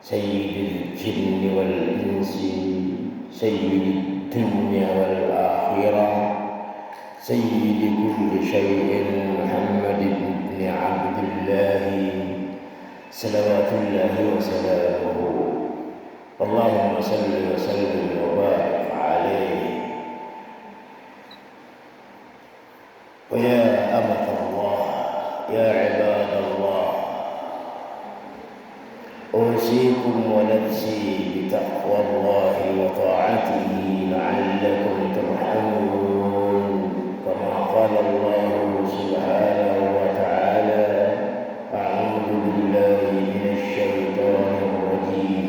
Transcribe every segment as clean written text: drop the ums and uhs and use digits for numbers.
سيد الجن والإنس سيد الدنيا والآخرة سيد كل شيء محمد بن عبد الله صلوات الله وسلامه اللهم صل وسلم وبارك عليه. ويا أمة الله يا عباد الله أوصيكم ونفسي بتقوى الله وطاعته لعلكم ترحمون كما قال الله سبحانه وتعالى أعوذ بالله من الشيطان الرجيم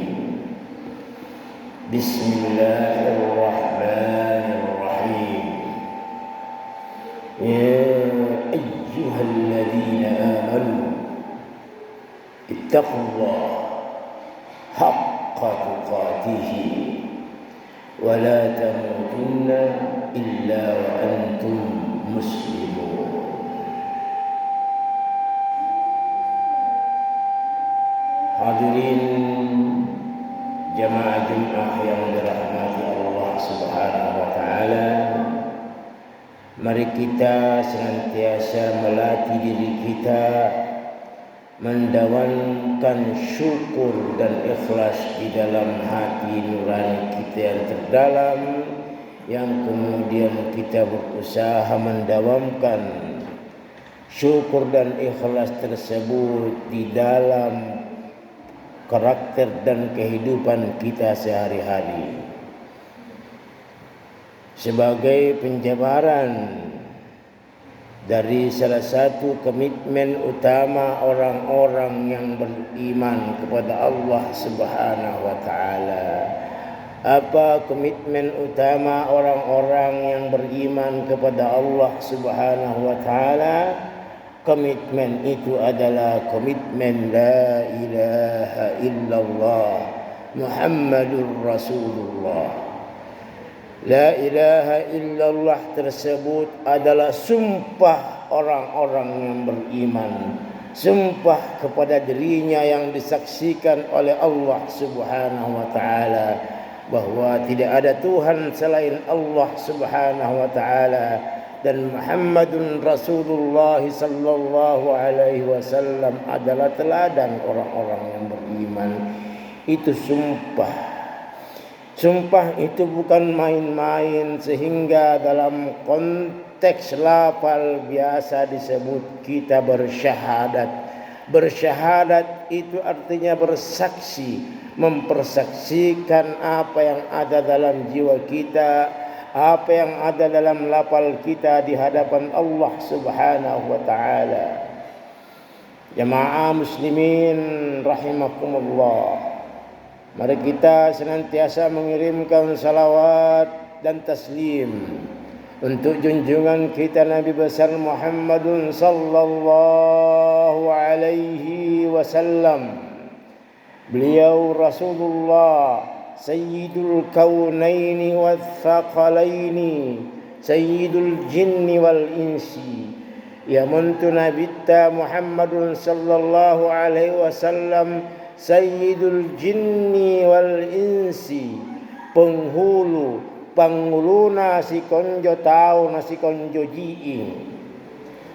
بسم الله الرحمن الرحيم يا أيها الذين آمنوا اتقوا الله حق تقاته ولا تموتن إلا وأنتم مسلمون. Hadirin jamaah Jumat yang dirahmati Allah Subhanahu wa taala, mari kita senantiasa melatih diri kita mendawankan syukur dan ikhlas di dalam hati nurani kita yang terdalam, yang kemudian kita berusaha mendawamkan syukur dan ikhlas tersebut di dalam karakter dan kehidupan kita sehari-hari sebagai penjabaran dari salah satu komitmen utama orang-orang yang beriman kepada Allah Subhanahu wa taala. Apa komitmen utama orang-orang yang beriman kepada Allah Subhanahu wa taala? Komitmen itu adalah komitmen la ilaha illallah Muhammadur Rasulullah. La ilaha illallah tersebut adalah sumpah orang-orang yang beriman, sumpah kepada dirinya yang disaksikan oleh Allah Subhanahu wa taala bahwa tidak ada Tuhan selain Allah Subhanahu wa taala dan Muhammadun Rasulullah sallallahu alaihi wasallam adalah teladan orang-orang yang beriman. Itu sumpah. Sumpah itu bukan main-main, sehingga dalam konteks lafal biasa disebut kita bersyahadat. Bersyahadat itu artinya bersaksi, mempersaksikan apa yang ada dalam jiwa kita, apa yang ada dalam lafal kita di hadapan Allah Subhanahu wa taala. Jamaah muslimin rahimakumullah, mari kita senantiasa mengirimkan salawat dan taslim untuk junjungan kita Nabi besar Muhammadun sallallahu alaihi wasallam. Beliau Rasulullah Sayyidul Kaunaini wal Thaqalaini, Sayyidul Jinni wal Insi. Ya muntu Nabi Muhammadun sallallahu alaihi wasallam Sayyidul Jinni wal Insi, penghulu panghuluna si konjo tau na si konjo jiing.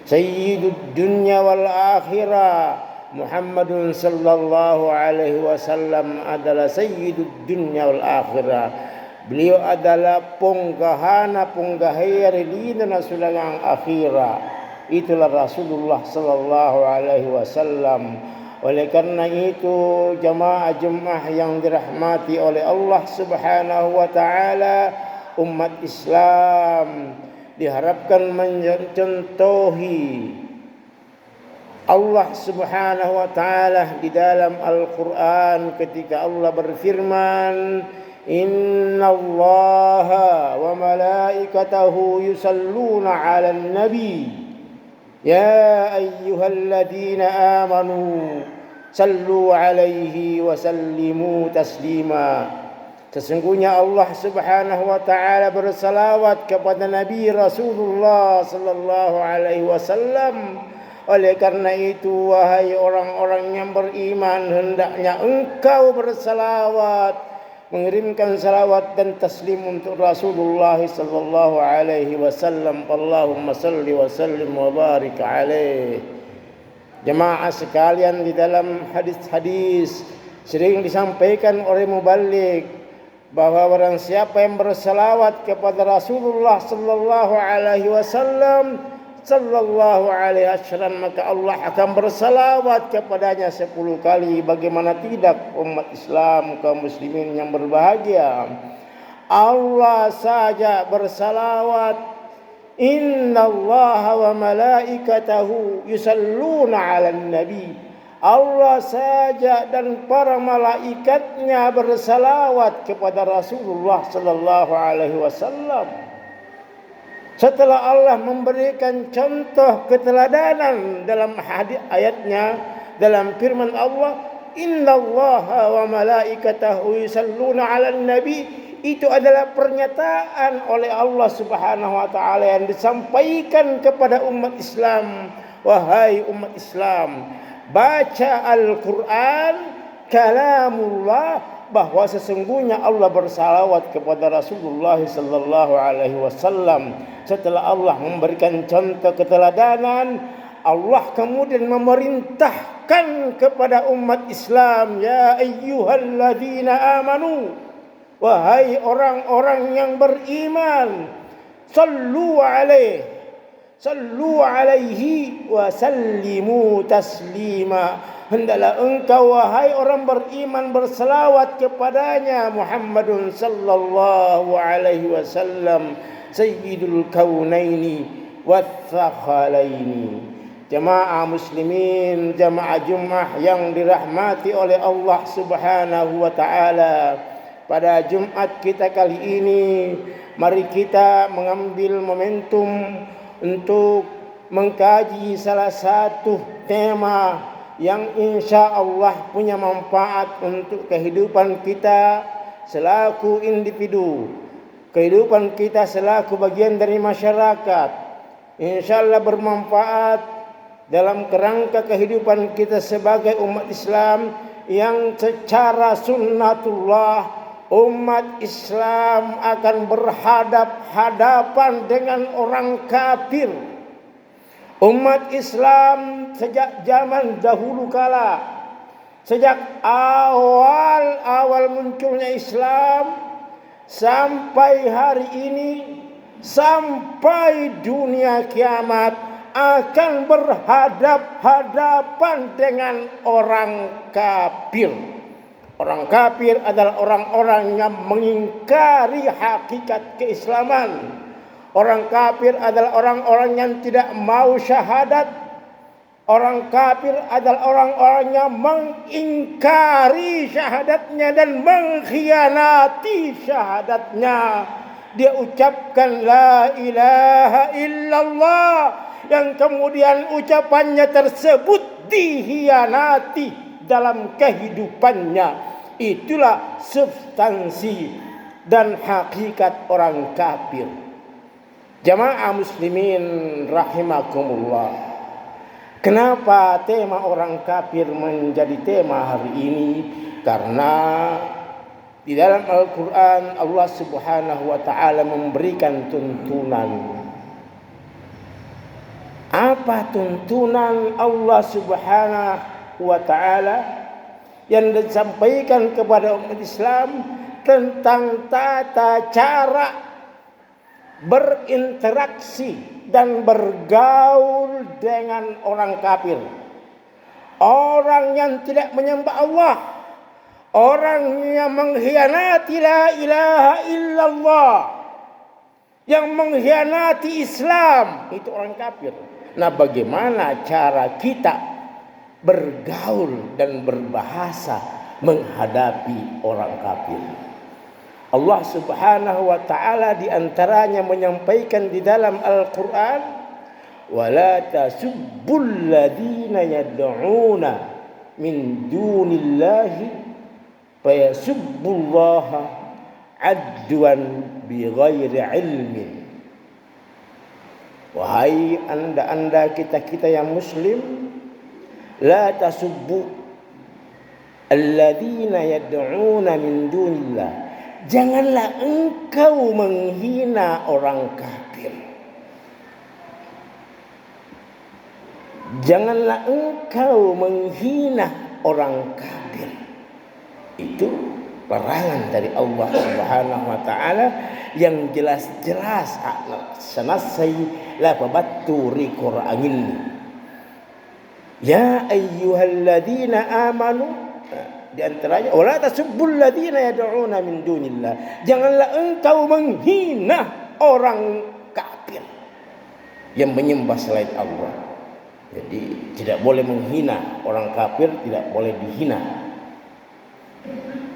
Sayyidud dunya wal akhirah, Muhammadun sallallahu alaihi wasallam adalah sayyidud dunya wal akhirah. Beliau adalah punggahana punggahir lina na sulangang akhirah. Itulah Rasulullah sallallahu alaihi wasallam. Oleh karena itu jamaah Jumat yang dirahmati oleh Allah Subhanahu wa taala, umat Islam diharapkan mencontohi Allah Subhanahu wa taala di dalam Al-Qur'an ketika Allah berfirman, "Innallaha wa malaikatahu yusalluna 'alan nabi." Ya ayyuhalladzina amanu sallu alaihi wa sallimu taslima. Sesungguhnya Allah Subhanahu wa taala bersalawat kepada Nabi Rasulullah sallallahu alaihi wasallam. Oleh karena itu, wahai orang-orang yang beriman, hendaknya engkau bersalawat, mengirimkan salawat dan taslim untuk Rasulullah sallallahu alaihi wasallam. Allahumma salli wa sallim wa barik alaihi. Jemaah sekalian, di dalam hadis-hadis sering disampaikan oleh muballigh bahwa barang siapa yang bersalawat kepada Rasulullah sallallahu alaihi wasallam sallallahu alaihi wasallam, maka Allah akan bersalawat kepadanya 10 kali. Bagaimana tidak umat Islam, kaum muslimin yang berbahagia? Allah saja bersalawat. Innallaha wa malaikatahu yusalluna 'alan nabi. Allah saja dan para malaikatnya bersalawat kepada Rasulullah sallallahu alaihi wasallam. Setelah Allah memberikan contoh keteladanan dalam hadis ayatnya, dalam firman Allah, innallaha wa malaikatahu yusalluna 'alan nabi, itu adalah pernyataan oleh Allah Subhanahu wa taala yang disampaikan kepada umat Islam. Wahai umat Islam, baca Al-Qur'an kalamullah, bahwa sesungguhnya Allah bersalawat kepada Rasulullah sallallahu alaihi wasallam. Setelah Allah memberikan contoh keteladanan, Allah kemudian memerintahkan kepada umat Islam, ya ayyuhalladzina amanu, wahai orang-orang yang beriman, sallu alaihi wa sallimu taslima. Hendaklah engkau wahai orang beriman berselawat kepadanya, Muhammadun sallallahu alaihi wasallam, sayyidul kaunaini watsaqalaini. Jemaah muslimin, jemaah Jumat yang dirahmati oleh Allah Subhanahu wa taala, pada Jumat kita kali ini mari kita mengambil momentum untuk mengkaji salah satu tema yang insya Allah punya manfaat untuk kehidupan kita selaku individu, kehidupan kita selaku bagian dari masyarakat. Insya Allah bermanfaat dalam kerangka kehidupan kita sebagai umat Islam yang secara sunnatullah umat Islam akan berhadap-hadapan dengan orang kafir. Umat Islam sejak zaman dahulu kala, sejak awal munculnya Islam sampai hari ini, sampai dunia kiamat, akan berhadap-hadapan dengan orang kafir. Orang kafir adalah orang-orang yang mengingkari hakikat keislaman. Orang kafir adalah orang-orang yang tidak mau syahadat. Orang kafir adalah orang-orang yang mengingkari syahadatnya dan mengkhianati syahadatnya. Dia ucapkan la ilaha illallah, yang kemudian ucapannya tersebut dikhianati dalam kehidupannya. Itulah substansi dan hakikat orang kafir. Jamaah muslimin rahimakumullah. Kenapa tema orang kafir menjadi tema hari ini? Karena di dalam Al-Quran Allah Subhanahu wa ta'ala memberikan tuntunan. Apa tuntunan Allah Subhanahu wa ta'ala yang disampaikan kepada umat Islam tentang tata cara berinteraksi dan bergaul dengan orang kafir, orang yang tidak menyembah Allah, orang yang mengkhianati la ilaha illallah, yang mengkhianati Islam, itu orang kafir. Nah, bagaimana cara kita bergaul dan berbahasa menghadapi orang kafir? Allah Subhanahu wa ta'ala di antaranya menyampaikan di dalam Al-Quran, وَلَا تَسُبُّوا الَّذِينَ يَدْعُونَ مِنْ دُونِ اللَّهِ فَيَسُبُّوا اللَّهَ عَدْوًا بِغَيْرِ عِلْمٍ. Wahai anda kita yang muslim, la tasubbu alladzina yad'una min dunillah. Janganlah engkau menghina orang kafir. Janganlah engkau menghina orang kafir. Itu larangan dari Allah Subhanahu wa taala yang jelas-jelas sanasai la babaturi Qur'anin. Ya ayyuhalladzina amanu, di antaranya wala tasubbul ladzina yad'una min dunillah. Janganlah engkau menghina orang kafir yang menyembah selain Allah. Jadi tidak boleh menghina orang kafir, tidak boleh dihina.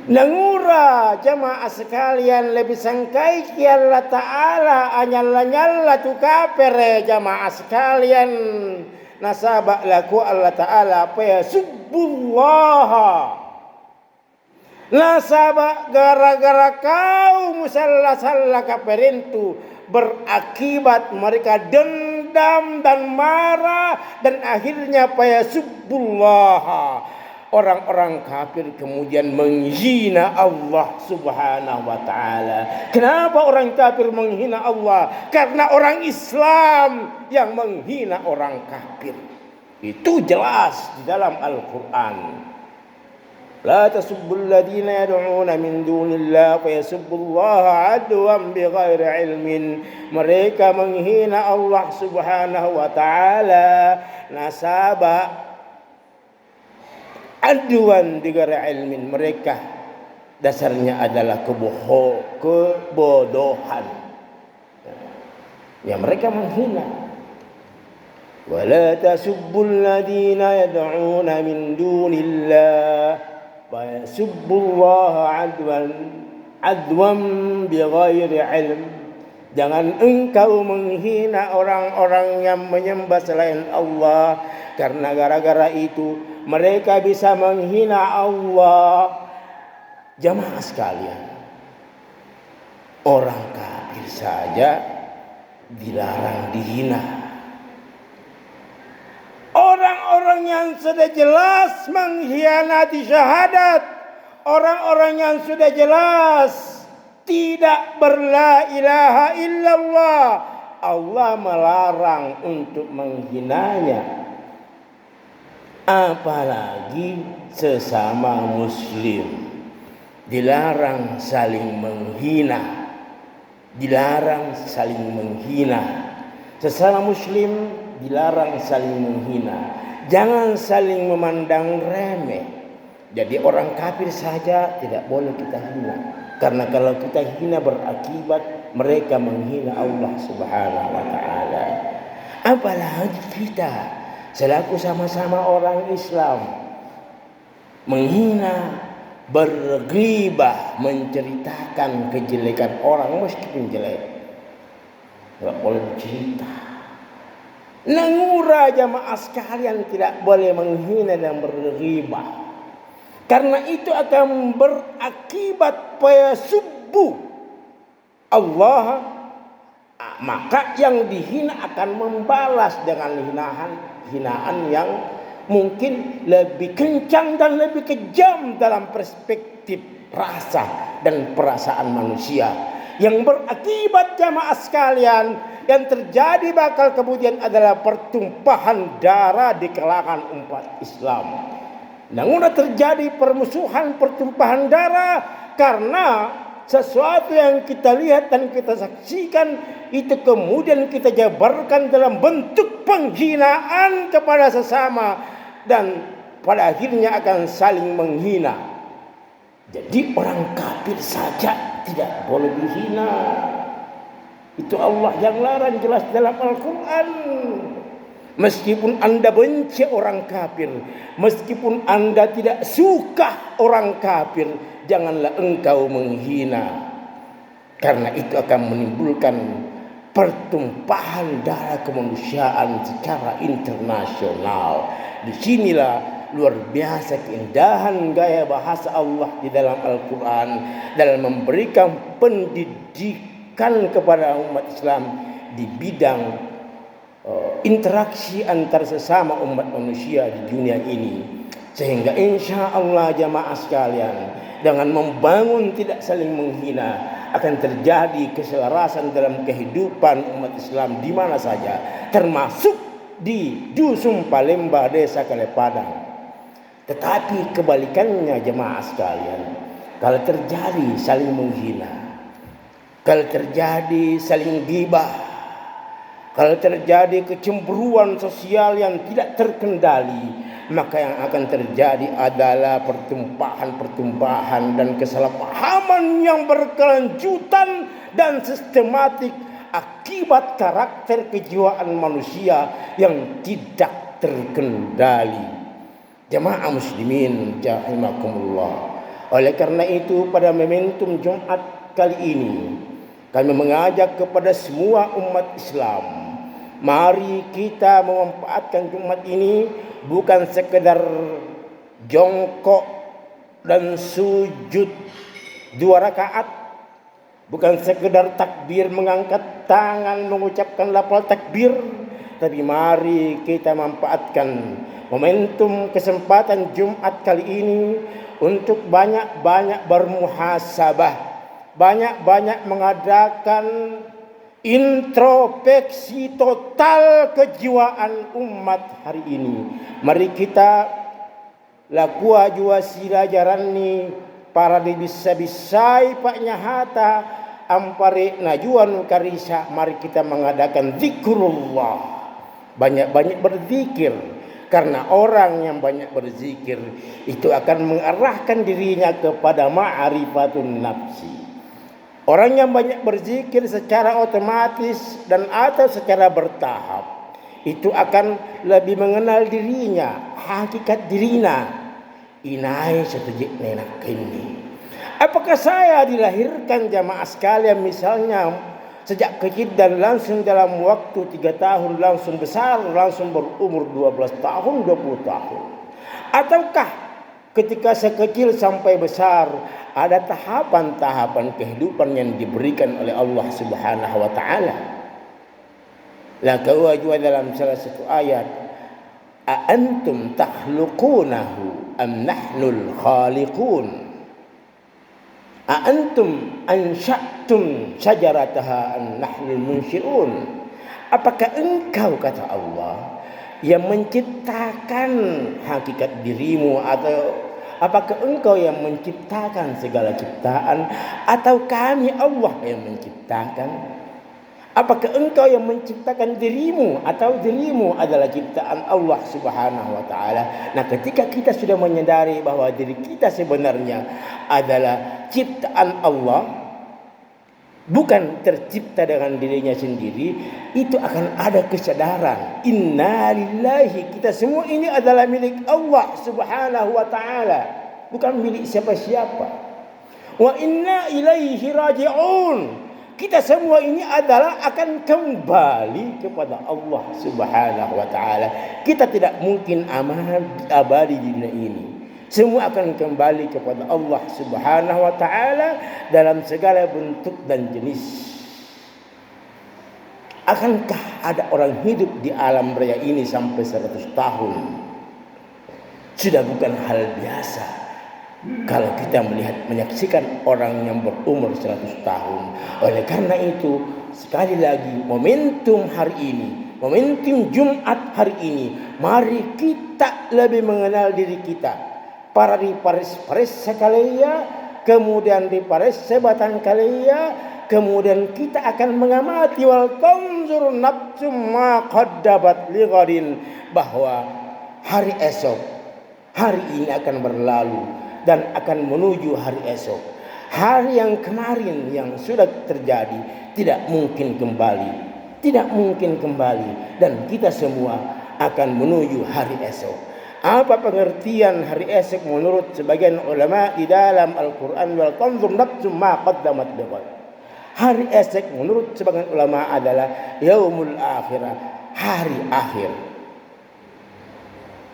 Nangura jamaah sekalian lebih sangkai ki Allah Ta'ala anyalla tu kafir jamaah sekalian. Nasabak laku Allah Ta'ala apa ya subbullaha. Nasabak gara-gara kau musalla kafir itu berakibat mereka dendam dan marah dan akhirnya ya subbullaha. Orang-orang kafir kemudian menghina Allah Subhanahu wa taala. Kenapa orang kafir menghina Allah? Karena orang Islam yang menghina orang kafir. Itu jelas di dalam Al-Qur'an. La tasubbul ladzina yad'una min dunillah fa yasubbullaha adwan bighairi ilmin. Mereka menghina Allah Subhanahu wa taala nasaba aduan digara ilmin. Mereka dasarnya adalah kebodohan. Ya mereka menghina. Wala tasubbul ladzina yad'una min dunillah wa yasubbullaha adwan bighairi ilm. Jangan engkau menghina orang-orang yang menyembah selain Allah, karena gara-gara itu mereka bisa menghina Allah. Jamaah sekalian, orang kafir saja dilarang dihina. Orang-orang yang sudah jelas mengkhianati syahadat, orang-orang yang sudah jelas tidak berla ilaha illallah, Allah melarang untuk menghinanya. Apalagi sesama muslim, dilarang saling menghina. Dilarang saling menghina. Sesama muslim dilarang saling menghina. Jangan saling memandang remeh. Jadi orang kafir saja tidak boleh kita hina. Karena kalau kita hina berakibat mereka menghina Allah Subhanahu wa taala. Apalagi kita selaku sama-sama orang Islam menghina, berghibah, menceritakan kejelekan orang meskipun jelek. Tidak boleh cerita. Nangura jamaah sekalian tidak boleh menghina dan berghibah. Karena itu akan berakibat pada subuh Allah, maka yang dihina akan membalas dengan hinaan yang mungkin lebih kencang dan lebih kejam dalam perspektif rasa dan perasaan manusia. Yang berakibat jamaah sekalian, yang terjadi bakal kemudian adalah pertumpahan darah di kalangan umat Islam. Namun terjadi permusuhan, pertumpahan darah karena sesuatu yang kita lihat dan kita saksikan itu kemudian kita jabarkan dalam bentuk penghinaan kepada sesama dan pada akhirnya akan saling menghina. Jadi orang kafir saja tidak boleh dihina. Itu Allah yang larang jelas dalam Al-Quran. Meskipun anda benci orang kafir, meskipun anda tidak suka orang kafir, janganlah engkau menghina. Karena itu akan menimbulkan pertumpahan darah kemanusiaan secara internasional. Disinilah luar biasa keindahan gaya bahasa Allah di dalam Al-Quran dalam memberikan pendidikan kepada umat Islam di bidang interaksi antar sesama umat manusia di dunia ini, sehingga insya Allah jamaah sekalian, dengan membangun tidak saling menghina akan terjadi keselarasan dalam kehidupan umat Islam di mana saja, termasuk di dusun Palembah, desa Kalepadang. Tetapi kebalikannya jemaah sekalian, kalau terjadi saling menghina, kalau terjadi saling ghibah, kalau terjadi kecemburuan sosial yang tidak terkendali, maka yang akan terjadi adalah pertumpahan-pertumpahan dan kesalahpahaman yang berkelanjutan dan sistematik akibat karakter kejiwaan manusia yang tidak terkendali. Jamaah muslimin rahimakumullah. Oleh karena itu pada momentum Jumat kali ini kami mengajak kepada semua umat Islam, mari kita memanfaatkan Jumat ini bukan sekedar jongkok dan sujud 2 rakaat, bukan sekedar takbir, mengangkat tangan, mengucapkan lafal takbir, tapi mari kita manfaatkan momentum kesempatan Jumat kali ini untuk banyak-banyak bermuhasabah, banyak-banyak mengadakan introspeksi total kejiwaan umat hari ini. Mari kita lakua jua sila jarani para bisa-bisai pak nyahata ampare najuan karisa. Mari kita mengadakan zikrullah, banyak-banyak berzikir, karena orang yang banyak berzikir itu akan mengarahkan dirinya kepada ma'rifatun nafsi. Orang yang banyak berzikir secara otomatis dan atau secara bertahap itu akan lebih mengenal dirinya, hakikat dirinya. Inai setujik nenak ini. Apakah saya dilahirkan jamaah sekalian misalnya sejak kecil dan langsung dalam waktu 3 tahun langsung besar, langsung berumur 12 tahun, 20 tahun? Ataukah ketika sekecil sampai besar ada tahapan-tahapan kehidupan yang diberikan oleh Allah Subhanahu wa taala? Laka juga dalam salah satu ayat, a antum takhluqunahu am nahnul khaliqun, a antum ansha'tum syajarataha am nahnul munsyi'un. Apakah engkau, kata Allah, yang menciptakan hakikat dirimu, atau apakah engkau yang menciptakan segala ciptaan, atau kami Allah yang menciptakan? Apakah engkau yang menciptakan dirimu, atau dirimu adalah ciptaan Allah Subhanahu wa taala? Nah, ketika kita sudah menyadari bahwa diri kita sebenarnya adalah ciptaan Allah, bukan tercipta dengan dirinya sendiri, itu akan ada kesadaran, inna lillahi, kita semua ini adalah milik Allah Subhanahu wa taala, bukan milik siapa-siapa. Wa inna ilaihi raji'un, kita semua ini adalah akan kembali kepada Allah Subhanahu wa taala. Kita tidak mungkin abadi di dunia ini. Semua akan kembali kepada Allah Subhanahu wa taala dalam segala bentuk dan jenis. Akankah ada orang hidup di alam raya ini sampai 100 tahun? Sudah bukan hal biasa kalau kita menyaksikan orang yang berumur 100 tahun. Oleh karena itu, sekali lagi momentum hari ini, momentum Jumat hari ini, mari kita lebih mengenal diri kita. Para di paris sekalian, kemudian di paris sebatan kalian, kemudian kita akan mengamati wal tanzur nafsum ma qaddabat lighadin, bahwa hari esok, hari ini akan berlalu dan akan menuju hari esok. Hari yang kemarin yang sudah terjadi tidak mungkin kembali, tidak mungkin kembali, dan kita semua akan menuju hari esok. Apa pengertian hari esok menurut sebagian ulama di dalam Al-Quran? Wal tanzur nafsum ma qaddamat lighad. Hari esok menurut sebagian ulama adalah yaumul akhirah, hari akhir.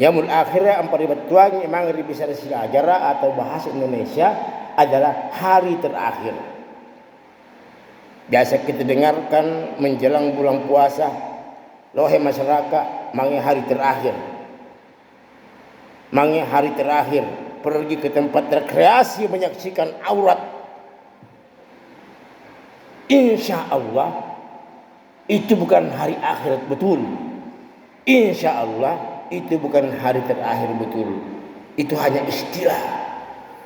Yaumul akhirah ampari betuang memang bisa sejarah atau bahasa Indonesia adalah hari terakhir. Biasa kita dengarkan menjelang bulan puasa, Wahai masyarakat, mangi hari terakhir. Mangi hari terakhir pergi ke tempat rekreasi menyaksikan aurat. Insya Allah itu bukan hari akhirat betul. Insya Allah itu bukan hari terakhir betul. Itu hanya istilah.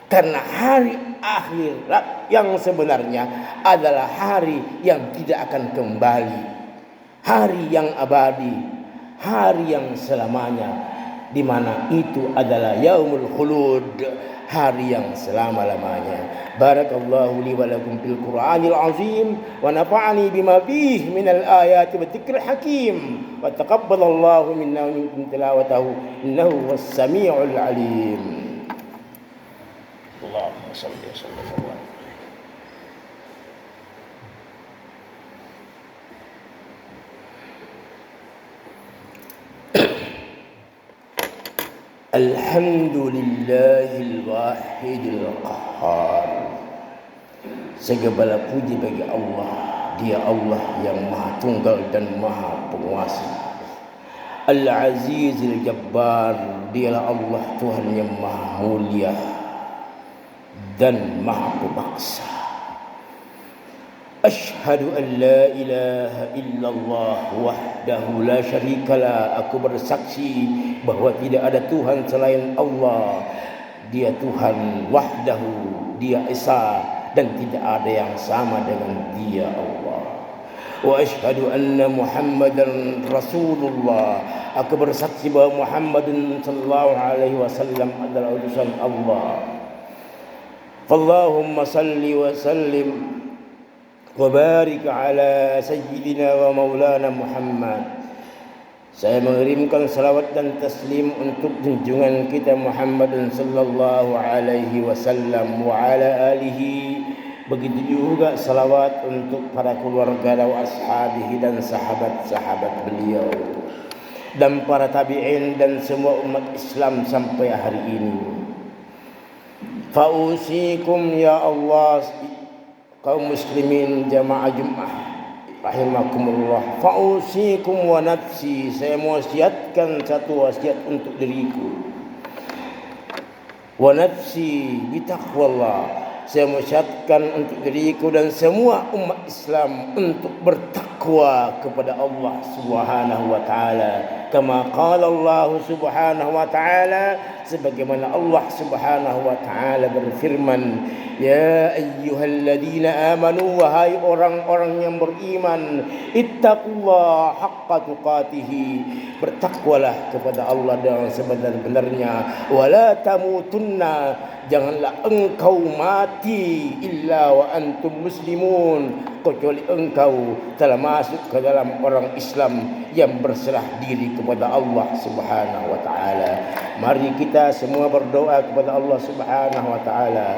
Karena hari akhirat yang sebenarnya adalah hari yang tidak akan kembali. Hari yang abadi, hari yang selamanya, di mana itu adalah yaumul khulud, hari yang selama-lamanya. Barakallahu li wa lakum fil Qur'anil azim wa nafa'ani bima fihi minal ayati wa dzikril hakim wa taqabbalallahu minna wa minkum tilawatahu innahu was-sami'ul alim. Allahumma shalli wa sallim ala Alhamdulillahil wahidil qahhar. Segala puji bagi Allah. Dia Allah yang maha tunggal dan maha penguasa. Al-Azizil Jabbar. Dialah Allah Tuhan yang maha mulia dan maha pemaksa. Asyhadu an la ilaha illallah wahdahu la syarikalah. Aku bersaksi bahawa tidak ada Tuhan selain Allah. Dia Tuhan wahdahu, Dia Esa, dan tidak ada yang sama dengan Dia Allah. Wa asyhadu anna Muhammadan Rasulullah. Aku bersaksi bahawa Muhammadun sallallahu alaihi wasallam adalah utusan Allah. Allahumma salli wa sallim wa barik ala sayyidina wa maulana Muhammad. Saya mengirimkan salawat dan taslim untuk junjungan kita Muhammad sallallahu alaihi wasallam wa ala alihi. Begitu juga salawat untuk para keluarga dan ashabihi dan sahabat-sahabat beliau dan para tabi'in dan semua umat Islam sampai hari ini. Fausikum ya Allah, kaum muslimin jamaah Jumat rahimakumullah. Fausikum wa nafsi. Saya mewasiatkan satu wasiat untuk diriku. Wa nafsi bitaqwallah. Saya mewasiatkan untuk diriku dan semua umat Islam untuk bertakwa kepada Allah Subhanahu wa taala. Kama qala Allah Subhanahu wa taala, sebagaimana Allah Subhanahu wa taala berfirman, ya ayyuhalladzina amanu, wahai orang-orang yang beriman, ittaqullaha haqqa tuqatih, bertakwalah kepada Allah dengan sebenar-benarnya, wala tamutunna, janganlah engkau mati illa wa antum muslimun, kecuali engkau telah masuk ke dalam orang Islam yang berserah diri kepada Allah Subhanahu wa taala. Mari kita semua berdoa kepada Allah Subhanahu wa taala.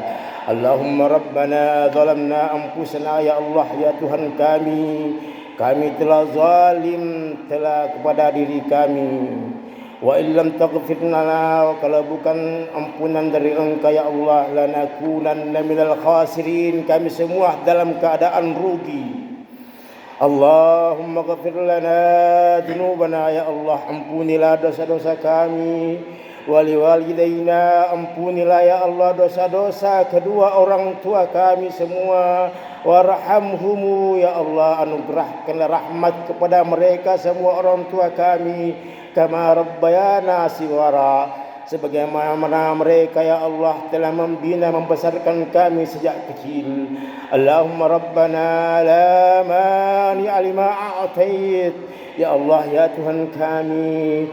Allahumma rabbana zalamna anfusana, ya Allah ya Tuhan kami telah zalim kepada diri kami. Wa illam taghfir lana, kalau bukan ampunan dari Engkau ya Allah, lanakunanna minal khasirin, kami semua dalam keadaan rugi. Allahumma ghafir lana dzunubana, ya Allah ampunilah dosa-dosa kami. Wali walidaina, ampunilah ya Allah dosa-dosa kedua orang tua kami semua. Warhamhumu, ya Allah anugerahkanlah rahmat kepada mereka semua orang tua kami. Kama rabbayana shighara, sebagaimana mereka ya Allah telah membina membesarkan kami sejak kecil. Allahumma rabbana la mani'a lima a'tait, ya Allah ya Tuhan kami,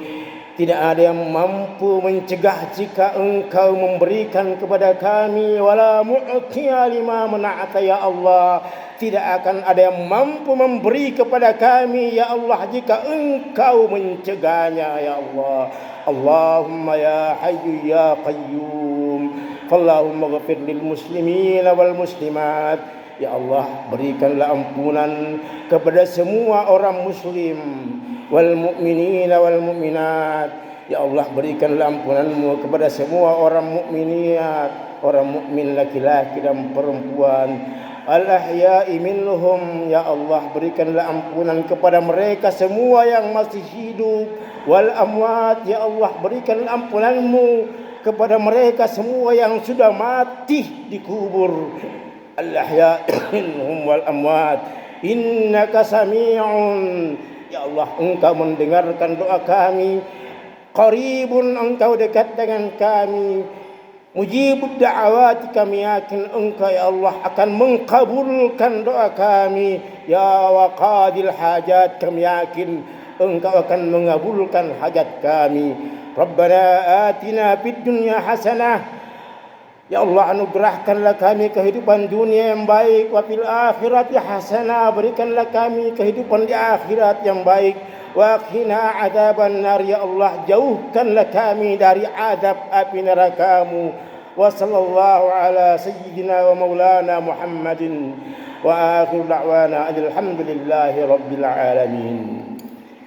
tidak ada yang mampu mencegah jika Engkau memberikan kepada kami. Wala mu'tiya lima mana'ta, ya Allah, tidak akan ada yang mampu memberi kepada kami ya Allah jika Engkau mencegahnya ya Allah. Allahumma ya hayyu ya qayyum, Allahumma ghafir lil muslimin wal muslimat, ya Allah berikanlah ampunan kepada semua orang muslim, wal mu'minin wal mu'minat, ya Allah berikanlah ampunanmu kepada semua orang mukminat, orang mukmin laki-laki dan perempuan. al-ahya'i minhum, ya Allah berikanlah ampunan kepada mereka semua yang masih hidup, wal amwat, ya Allah berikanlah ampunanmu kepada mereka semua yang sudah mati dikubur. Al-ahya'i minhum wal amwat innaka sami'un, ya Allah engkau mendengarkan doa kami, qaribun engkau dekat dengan kami, mujibud da'awati, kami yakin engkau ya Allah akan mengkabulkan doa kami, ya waqadil hajat, kami yakin engkau akan mengabulkan hajat kami. Rabbana atina fid dunya hasanah, ya Allah anugerahkanlah kami kehidupan dunia yang baik, wa fil akhirati hasanah, berikanlah kami kehidupan di akhirat yang baik, wa qina adzaban nar, ya Allah jauhkanlah kami dari azab api neraka-Mu. Wa sallallahu ala sayyidina wa maulana Muhammadin wa akhir da'wana alhamdulillahi rabbil alamin.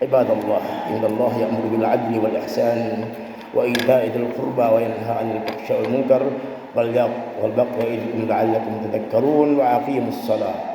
Ibadallah, innallaha ya'muru bil 'adli wal ihsan wa ita'i dzil qurba wa yanha 'anil fahsya'i wal munkar wal baghi ya'idukum la'allakum tadhakkarun wa aqimus shalah.